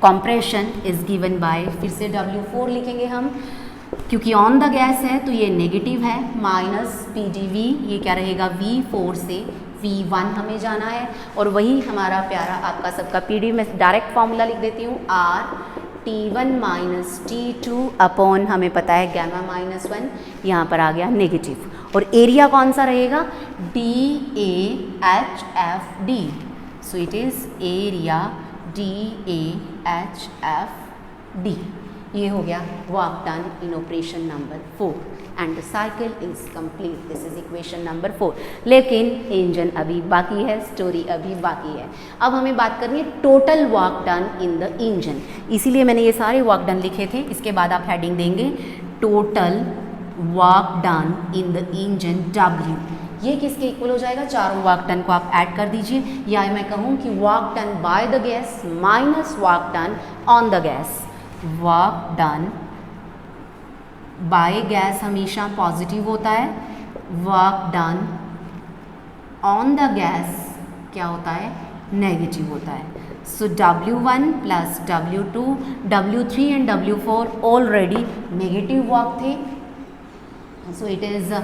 compression is given by, फिर से W4 लिखेंगे हम, क्योंकि ऑन द गैस है तो ये नेगेटिव है, माइनस PdV। ये क्या रहेगा, V4 से V1 हमें जाना है, और वही हमारा प्यारा आपका सबका PD। में डायरेक्ट फॉर्मूला लिख देती हूँ, RT1 माइनस T2 अपॉन, हमें पता है गामा -1, यहाँ पर आ गया नेगेटिव। और एरिया कौन सा रहेगा, DAHFD। So it is area DAHFD। ये हो गया work done in operation number 4 and the cycle is complete. This is equation number 4। लेकिन इंजन अभी बाकी है, स्टोरी अभी बाकी है। अब हमें बात करनी है total work done in the engine. इसीलिए मैंने ये सारे वर्क डन लिखे थे। इसके बाद आप हेडिंग देंगे total work done in the engine W। ये किसके इक्वल हो जाएगा, चारों वर्क डन को आप ऐड कर दीजिए, या मैं कहूँ कि work done by the gas minus work done on the gas. Work done by gas हमेशा पॉजिटिव होता है, work done on the gas क्या होता है, नेगेटिव होता है। So W1 plus W2, W3 and W4 already negative work थे। So it is,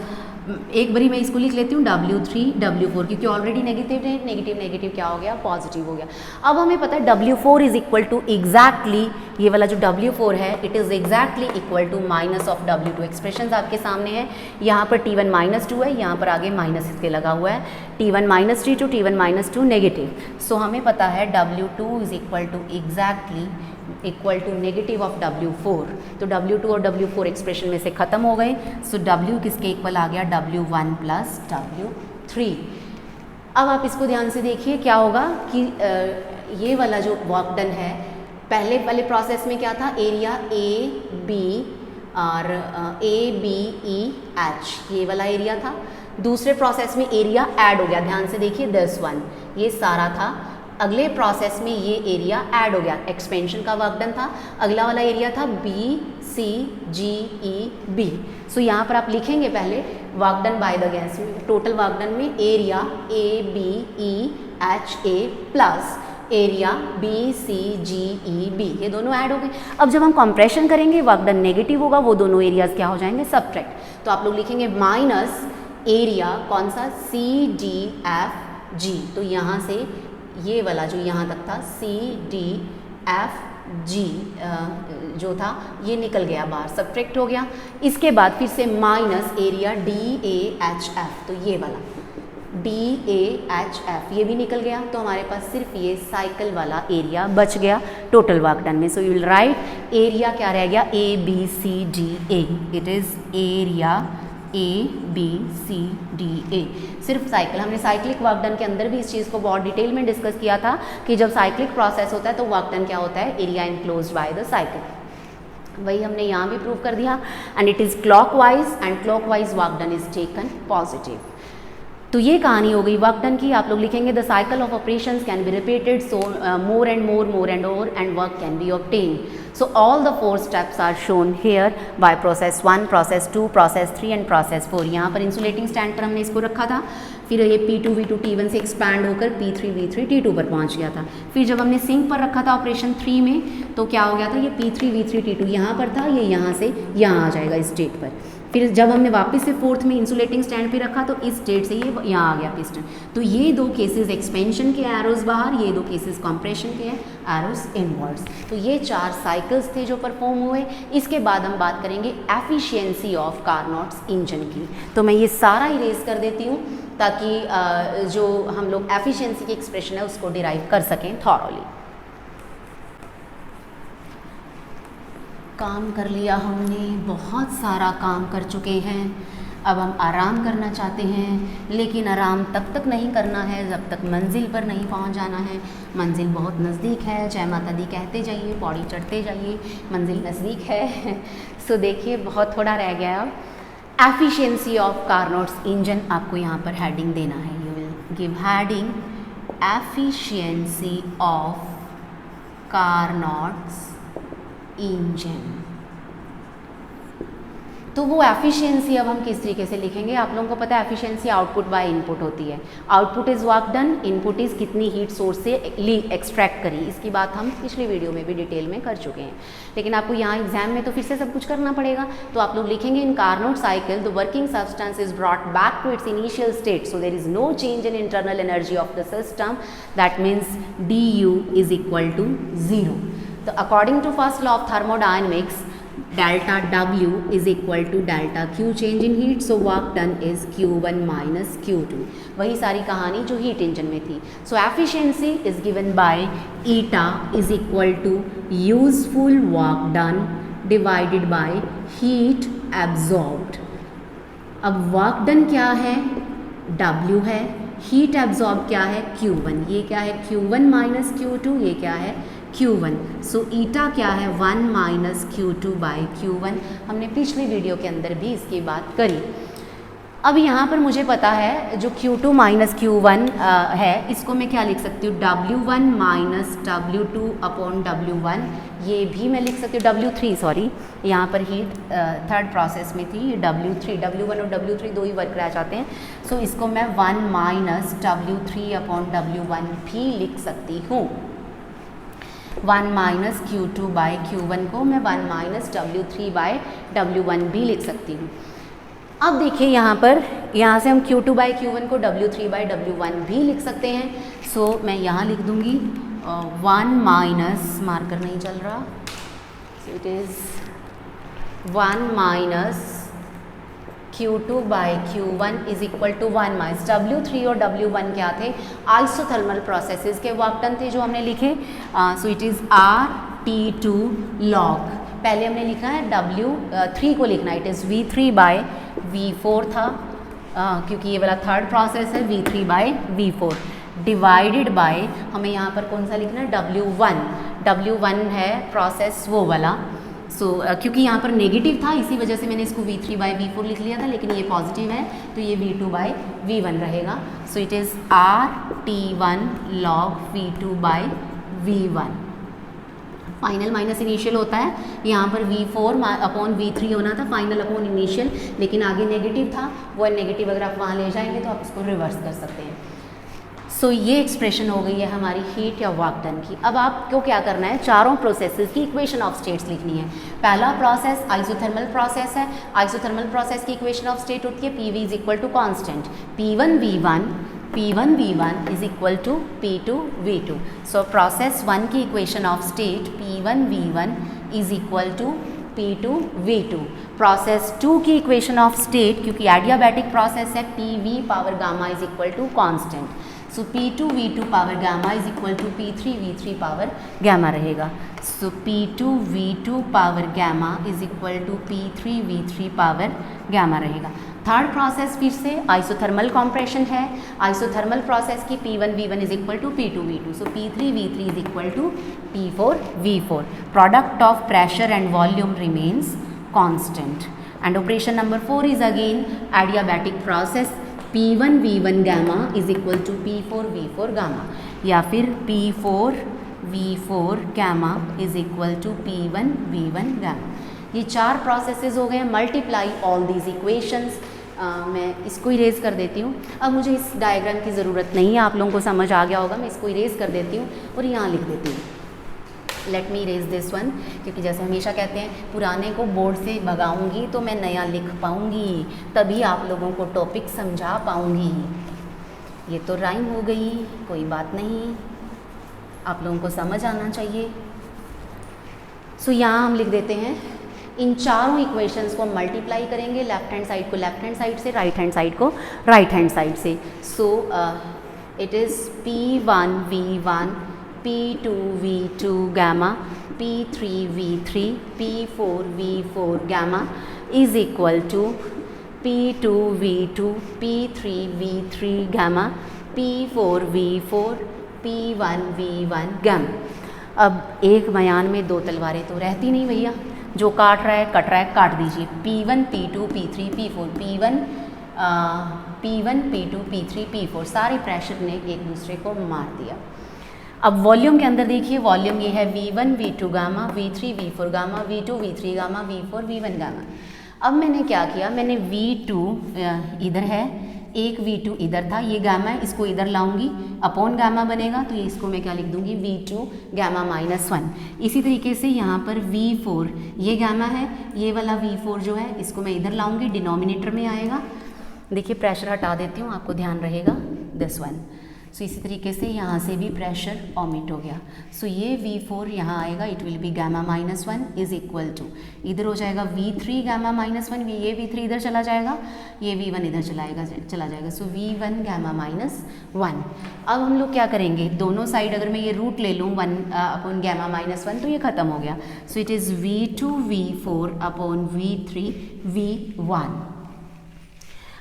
एक बारी मैं इसको लिख लेती हूँ W3 W4, क्योंकि ऑलरेडी नेगेटिव है, नेगेटिव नेगेटिव क्या हो गया, पॉजिटिव हो गया। अब हमें पता है W4 is equal to exactly, ये वाला जो W4 है it is exactly equal to minus of W2। Expression आपके सामने है, यहाँ पर T1 -2 है, यहाँ पर आगे माइनस इसके लगा हुआ है, T1 -T2 T1 -2 नेगेटिव। सो हमें पता है W2 is equal to exactly equal to negative of W4। तो W2 और W4 एक्सप्रेशन में से ख़त्म हो गए। सो W किसके इक्वल आ गया, W1 प्लस W3। अब आप इसको ध्यान से देखिए, क्या होगा कि ये वाला जो वर्क डन है, पहले वाले प्रोसेस में क्या था, एरिया AB और ABEH, ये वाला एरिया था। दूसरे प्रोसेस में एरिया ऐड हो गया, ध्यान से देखिए, दिस वन, ये सारा था। अगले प्रोसेस में ये एरिया ऐड हो गया, एक्सपेंशन का वर्क डन था। अगला वाला एरिया था BCGEB। सो यहाँ पर आप लिखेंगे पहले work done by the gas में, टोटल वर्क डन में area ABEHA plus area BCGEB, ये दोनों ऐड हो गए। अब जब हम कंप्रेशन करेंगे वर्क डन नेगेटिव होगा, वो दोनों एरियाज क्या हो जाएंगे, सब्ट्रैक्ट। तो आप लोग लिखेंगे माइनस एरिया कौन सा, CDFG। तो यहाँ से ये वाला जो यहाँ तक था CDFG जो था ये निकल गया बाहर, सब्ट्रैक्ट हो गया। इसके बाद फिर से माइनस एरिया DAHF, तो ये वाला DAHF ये भी निकल गया। तो हमारे पास सिर्फ ये साइकिल वाला एरिया बच गया टोटल वर्क डन में। So you will right area क्या रह गया, ABCDA। It is area ABCDA, सिर्फ साइकिल। हमने साइक्लिक वर्क डन के अंदर भी इस चीज़ को बहुत डिटेल में डिस्कस किया था कि जब साइक्लिक प्रोसेस होता है तो वर्क डन क्या होता है, area enclosed by the cycle. वही हमने यहाँ भी प्रूव कर दिया। And it is clockwise and clockwise work done is taken positive. तो ये कहानी हो गई वर्क डन की। आप लोग लिखेंगे the cycle of operations can be repeated so more and more and work can be obtain. So all the 4 steps are shown here by process 1, process 2, process 3 and process 4। यहाँ पर insulating stand पर हमने इसको रखा था, फिर ये P2 V2 T1 से एक्सपैंड होकर P3 V3 T2 पर पहुँच गया था। फिर जब हमने सिंक पर रखा था ऑपरेशन 3 में तो क्या हो गया था, ये P3 V3 T2 यहाँ पर था, ये यहाँ से यहाँ आ जाएगा इस स्टेट पर। फिर जब हमने वापस से 4th में इंसुलेटिंग स्टैंड पे रखा तो इस स्टेट से ये यहाँ आ गया पिस्टन। तो ये 2 केसेस एक्सपेंशन के एरोज बाहर, ये 2 केसेस कंप्रेशन के हैं एरोज इनवर्ड्स। तो ये 4 साइकिल्स थे जो परफॉर्म हुए। इसके बाद हम बात करेंगे एफिशिएंसी ऑफ कार्नोट्स इंजन की। तो मैं ये सारा इरेज कर देती हूँ ताकि जो हम लोग एफिशिएंसी की एक्सप्रेशन है उसको डिराइव कर सकें थॉरोली। काम कर लिया हमने, बहुत सारा काम कर चुके हैं। अब हम आराम करना चाहते हैं, लेकिन आराम तब तक नहीं करना है जब तक मंजिल पर नहीं पहुंच जाना है। मंजिल बहुत नज़दीक है, जय माता दी कहते जाइए, पौड़ी चढ़ते जाइए, मंजिल नज़दीक है। सो देखिए बहुत थोड़ा रह गया। अब एफिशिएंसी ऑफ कार्नोट्स इंजन आपको यहाँ पर हेडिंग देना है। You will give heading efficiency of Carnot's engine. तो वो एफिशिएंसी अब हम किस तरीके से लिखेंगे, आप लोगों को पता है एफिशिएंसी आउटपुट बाय इनपुट होती है। Output is work done, input is कितनी हीट सोर्स से एक्सट्रैक्ट करी। इसकी बात हम पिछली वीडियो में भी डिटेल में कर चुके हैं, लेकिन आपको यहाँ एग्जाम में तो फिर से सब कुछ करना पड़ेगा। तो आप लोग लिखेंगे in Carnot cycle the working substance is brought back to its initial state, so there is no change in internal energy of the system, that means du is equal to 0। तो according to first law of thermodynamics delta W is equal to delta Q change in heat, so work done is Q1 minus Q2। वही सारी कहानी जो heat engine में थी। So efficiency is given by eta is equal to useful work done divided by heat absorbed। अब work done क्या है, W है, heat absorbed क्या है, Q1। ये क्या है Q1 minus Q2, ये क्या है Q1। सो ईटा क्या है 1 माइनस Q2 बाई Q1। हमने पिछली वीडियो के अंदर भी इसकी बात करी। अब यहाँ पर मुझे पता है जो Q2 माइनस Q1 है, इसको मैं क्या लिख सकती हूँ W1 minus W2 upon W1। ये भी मैं लिख सकती हूँ W3, सॉरी यहाँ पर हीट थर्ड प्रोसेस में थी, ये W3, W1 और W3 दो ही वर्क रह जाते हैं। सो इसको मैं 1 माइनस W3 अपॉन W1 भी लिख सकती हूँ। 1 माइनस Q2 बाई Q1 को मैं 1 माइनस W3 बाई W1 भी लिख सकती हूँ। अब देखिए यहाँ पर, यहाँ से हम Q2 बाई Q1 को W3 बाई W1 भी लिख सकते हैं। सो मैं यहाँ लिख दूँगी 1 माइनस, मार्कर नहीं चल रहा, so it is 1 minus Q2 by Q1 is equal to 1 minus W3 और W1 क्या थे, आइसोथर्मल प्रोसेसेस के वर्क डन थे जो हमने लिखे। So it is RT2 log। पहले हमने लिखा है W3 को लिखना, it is V3 bye V4 था, क्योंकि ये वाला थर्ड प्रोसेस है, V3 bye V4 divided by, हमें यहाँ पर कौन सा लिखना है W1 है प्रोसेस वो वाला। सो क्योंकि यहाँ पर नेगेटिव था इसी वजह से मैंने इसको V3 बाई V4 लिख लिया था, लेकिन ये पॉजिटिव है तो ये V2 बाई V1 रहेगा। सो it is RT1 log V2 by V1। Final minus initial होता है, यहाँ पर V4 अपॉन V3 होना था, फाइनल अपॉन इनिशियल, लेकिन आगे नेगेटिव था, वो नेगेटिव अगर आप वहाँ ले जाएंगे तो आप इसको रिवर्स कर सकते हैं। सो ये एक्सप्रेशन हो गई है हमारी हीट या वर्क डन की। अब आपको क्या करना है, चारों प्रोसेसेस की इक्वेशन ऑफ स्टेट्स लिखनी है। पहला प्रोसेस आइसोथर्मल प्रोसेस है। आइसोथर्मल प्रोसेस की इक्वेशन ऑफ स्टेट होती है PV is equal to constant P1V1 is equal to P2V2। So process 1 की equation of state P1V1 is equal to P2V2। Process 2 की equation of state, क्योंकि adiabatic process है, PV power gamma is equal to constant. So P2V2 power gamma is equal to P3V3 power gamma रहेगा। So P2V2 power gamma is equal to P3V3 power gamma रहेगा। Third process फिर से isothermal compression है। Isothermal process की P1V1 is equal to P2V2, so P3V3 is equal to P4V4। Product of pressure and volume remains constant. And operation number 4 is again adiabatic process, P1V1 gamma is equal to P4V4 gamma, या फिर P4V4 gamma is equal to P1V1 gamma. ये 4 processes हो गए। Multiply all these equations. मैं इसको erase कर देती हूँ। अब मुझे इस डायग्राम की ज़रूरत नहीं है, आप लोगों को समझ आ गया होगा। मैं इसको इरेज कर देती हूँ और यहाँ लिख देती हूँ। Let me erase this one, क्योंकि जैसे हमेशा कहते हैं पुराने को बोर्ड से भगाऊंगी तो मैं नया लिख पाऊँगी, तभी आप लोगों को टॉपिक समझा पाऊँगी। ये तो राइम हो गई, कोई बात नहीं, आप लोगों को समझ आना चाहिए। सो यहाँ हम लिख देते हैं, इन चारों इक्वेशंस को मल्टीप्लाई करेंगे, लेफ्ट हैंड साइड को लेफ्ट हैंड साइड से, राइट हैंड साइड को राइट हैंड साइड से। So it is P1V1 P2V2 gamma P3V3 P4V4 gamma is equal to P2V2 P3V3 gamma P4V4 P1V1 gamma. अब एक बयान में 2 तलवारें तो रहती नहीं भैया, जो काट रहा है कट रहा है, काट दीजिए। P1 P2 P3 P4 P1 P2 P3 P4 सारे प्रेशर ने एक दूसरे को मार दिया। अब वॉल्यूम के अंदर देखिए, वॉल्यूम ये है V1 V2 gamma V3 V4 gamma V2 V3 gamma V4 V1 gamma. अब मैंने क्या किया, मैंने V2 इधर है, एक V2 इधर था, ये गामा है, इसको इधर लाऊंगी, अपॉन गामा बनेगा, तो ये इसको मैं क्या लिख दूंगी, V2 गामा -1। इसी तरीके से यहाँ पर V4 ये गामा है, ये वाला V4 जो है इसको मैं इधर लाऊंगी, डिनोमिनेटर में आएगा। देखिए प्रेशर हटा देती हूँ, आपको ध्यान रहेगा, दिस वन। सो इसी तरीके से यहाँ से भी प्रेशर ओमिट हो गया। सो ये V4 यहाँ आएगा, it will be gamma -1 is equal to, इधर हो जाएगा V3 गामा -1, ये V3 इधर चला जाएगा, ये V1 इधर चला जाएगा। सो V1 गामा -1। अब हम लोग क्या करेंगे, दोनों साइड अगर मैं ये रूट ले लूँ 1 अपॉन गामा -1 तो ये ख़त्म हो गया। सो it is V2 V4 upon V3 V1।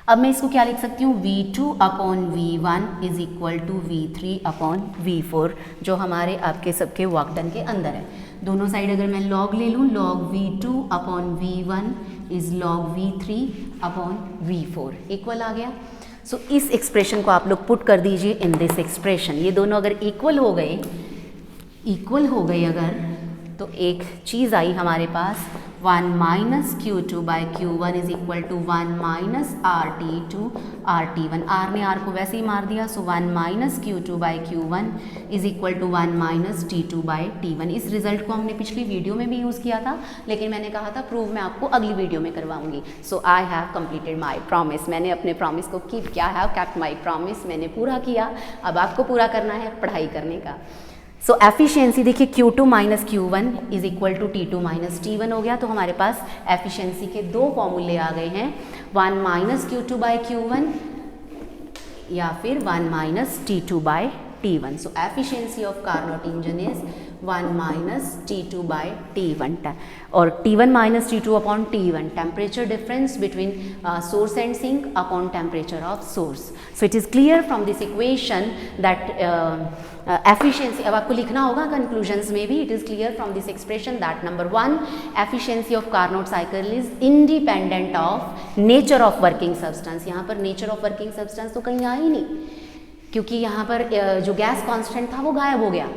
अब मैं इसको क्या लिख सकती हूँ, V2 upon V1 is equal to V3 upon V4, जो हमारे आपके सबके वर्क डन के अंदर है। दोनों साइड अगर मैं लॉग ले लूँ, log V2 upon V1 is log V3 upon V4 equal आ गया। सो इस एक्सप्रेशन को आप लोग पुट कर दीजिए इन दिस एक्सप्रेशन। ये दोनों अगर इक्वल हो गए अगर, तो एक चीज़ आई हमारे पास, 1 minus Q2 by Q1 is equal to 1 minus RT2 RT1। R ने R को वैसे ही मार दिया, so 1 minus Q2 by Q1 is equal to 1 minus T2 by T1। इस रिजल्ट को हमने पिछली वीडियो में भी यूज़ किया था, लेकिन मैंने कहा था प्रूव मैं आपको अगली वीडियो में करवाऊंगी। So I have completed my promise, मैंने अपने प्रॉमिस को कीप किया, हैव केप्ट माई प्रॉमिस, मैंने पूरा किया। अब आपको पूरा करना है पढ़ाई करने का। सो एफिशिएंसी देखिए, Q2 minus Q1 is equal to T2 minus T1 हो गया। तो हमारे पास एफिशिएंसी के 2 फॉर्मूले आ गए हैं, 1 माइनस Q2 बाई Q1 या फिर 1 minus T2 by T1। So efficiency of Carnot engine is 1 minus T2 by T1 और T1 minus T2 upon T1, temperature difference between source and sink upon temperature of source. So it is clear from this equation that efficiency, अब आपको लिखना होगा conclusions में भी, it is clear from this expression that number 1 efficiency of Carnot cycle is independent of nature of working substance. यहाँ पर nature of working substance तो कहीं आया ही नहीं, क्योंकि यहाँ पर जो गैस कांस्टेंट था वो गायब हो गया।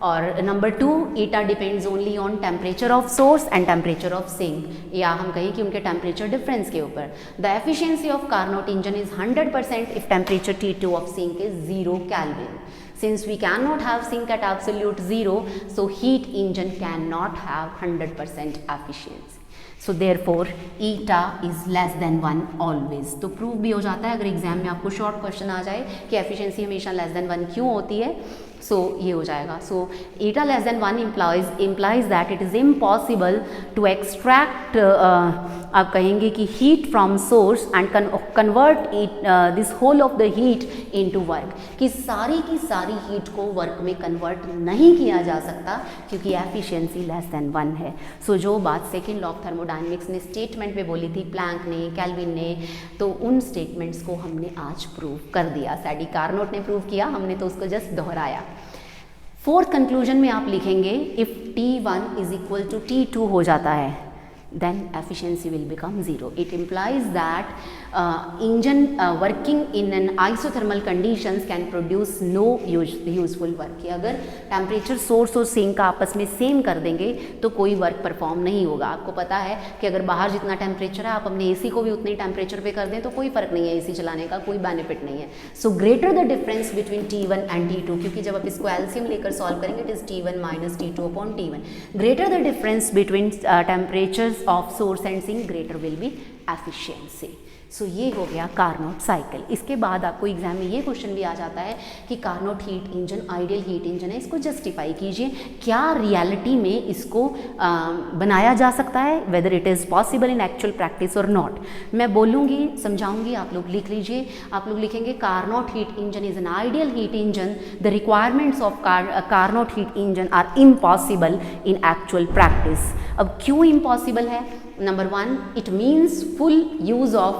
और number 2, eta depends only on temperature of source and temperature of sink, या हम कहें कि उनके टेम्परेचर डिफरेंस के ऊपर। The efficiency of Carnot engine is 100% if temperature T2 of sink is 0 Kelvin. Since we cannot have sink at absolute 0, so heat engine cannot have 100% efficiency. So therefore, eta is less than 1 always. तो prove भी हो जाता है अगर exam में आपको short question आ जाए कि एफिशिएंसी हमेशा लेस देन 1 क्यों होती है। सो ये हो जाएगा। So eta less than 1 implies that it is impossible to extract, आप कहेंगे कि heat from source and convert this whole of the heat into work, कि सारी की सारी हीट को वर्क में कन्वर्ट नहीं किया जा सकता क्योंकि एफिशिएंसी लेस देन 1 है। सो जो बात सेकेंड लॉ ऑफ थर्मोडायनेमिक्स ने स्टेटमेंट में बोली थी, प्लैंक ने, कैल्विन ने, तो उन स्टेटमेंट्स को हमने आज प्रूव कर दिया। सैडी कार्नोट ने प्रूव किया, हमने तो उसको जस्ट दोहराया। फोर्थ कंक्लूजन में आप लिखेंगे if T1 is equal to T2 हो जाता है then efficiency will become 0. It implies that engine working in an isothermal conditions can produce no useful work. कि अगर टेम्परेचर सोर्स और सिंक आपस में सेम कर देंगे तो कोई वर्क परफॉर्म नहीं होगा। आपको पता है कि अगर बाहर जितना टेम्परेचर है आप अपने एसी को भी उतने टेम्परेचर पे कर दें तो कोई फ़र्क नहीं है, एसी चलाने का कोई बेनिफिट नहीं है। So greater the difference between T1 and T2, क्योंकि जब आप इसको एलसीएम लेकर सॉल्व करेंगे it is T1 minus T2 upon T1, greater the difference between temperatures of source and sink greater will be efficiency. So ये हो गया Carnot cycle. इसके बाद आपको एग्जाम में ये क्वेश्चन भी आ जाता है कि Carnot heat engine ideal heat engine है, इसको जस्टिफाई कीजिए, क्या रियलिटी में इसको बनाया जा सकता है, whether it is possible in actual practice और नॉट। मैं बोलूँगी, समझाऊंगी, आप लोग लिख लीजिए। आप लोग लिखेंगे Carnot heat engine is an ideal heat engine, the requirements of Carnot heat engine are impossible in actual practice. अब क्यों इम्पॉसिबल है? Number 1, it means full use of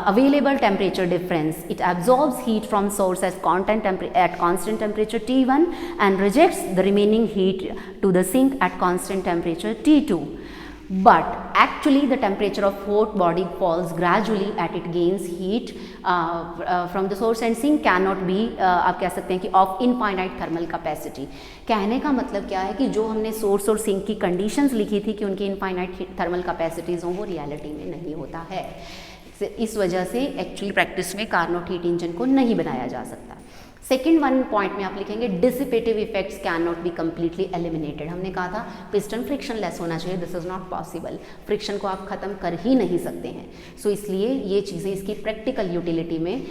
available temperature difference. It absorbs heat from source at constant temperature T1 and rejects the remaining heat to the sink at constant temperature T2. But actually the temperature of hot body falls gradually as it gains heat from the source and sink cannot be आप कह सकते हैं कि of infinite thermal capacity। कहने का मतलब क्या है कि जो हमने सोर्स और सिंक की कंडीशंस लिखी थी कि उनकी इनफाइनाइट थर्मल कैपेसिटीज़ हों, वो रियलिटी में नहीं होता है। इस वजह से एक्चुअली प्रैक्टिस में कार्नोट हीट इंजन को नहीं बनाया जा सकता। सेकेंड वन पॉइंट में आप लिखेंगे dissipative effects can not be completely eliminated. हमने कहा था पिस्टन फ्रिक्शन लेस होना चाहिए, this is not possible, friction को आप ख़त्म कर ही नहीं सकते हैं। सो इसलिए ये चीज़ें इसकी प्रैक्टिकल यूटिलिटी में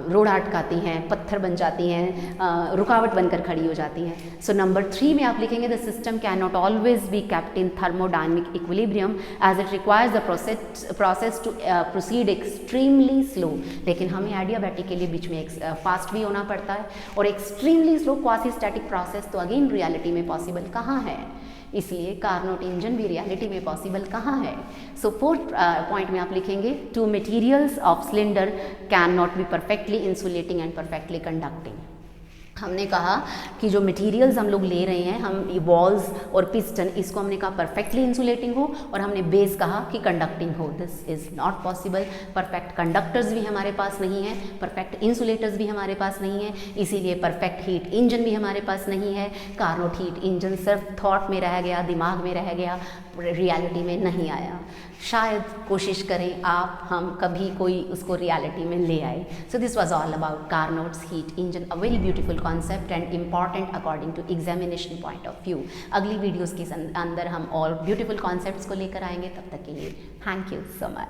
रोड़ा अटकाती हैं, पत्थर बन जाती हैं, रुकावट बनकर खड़ी हो जाती हैं। सो नंबर 3 में आप लिखेंगे the system can not always be kept in thermodynamic equilibrium as it requires the process to proceed extremely slow. लेकिन हमें एडियाबैटिक के लिए बीच में फास्ट भी होना पड़ता है और extremely slow quasi static process तो अगेन रियलिटी में पॉसिबल कहाँ है, इसलिए कार्नोट इंजन भी रियलिटी में पॉसिबल कहाँ है। सो फोर्थ पॉइंट में आप लिखेंगे to materials of cylinder can not be perfectly insulating and perfectly conducting. हमने कहा कि जो मटेरियल्स हम लोग ले रहे हैं, हम वॉल्स और पिस्टन, इसको हमने कहा परफेक्टली इंसुलेटिंग हो और हमने बेस कहा कि कंडक्टिंग हो। This is not possible. Perfect conductors भी हमारे पास नहीं है, परफेक्ट इंसुलेटर्स भी हमारे पास नहीं है, इसीलिए परफेक्ट हीट इंजन भी हमारे पास नहीं है। कार्नोट हीट इंजन सिर्फ थॉट में रह गया, दिमाग में रह गया, रियलिटी में नहीं आया। शायद कोशिश करें आप, हम कभी कोई उसको रियलिटी में ले आए। So this was all about Carnot's heat engine, a very beautiful concept and important according to examination point of view. अगली वीडियोज़ के अंदर हम और ब्यूटीफुल कॉन्सेप्ट्स को लेकर आएंगे। तब तक के लिए थैंक यू सो मच।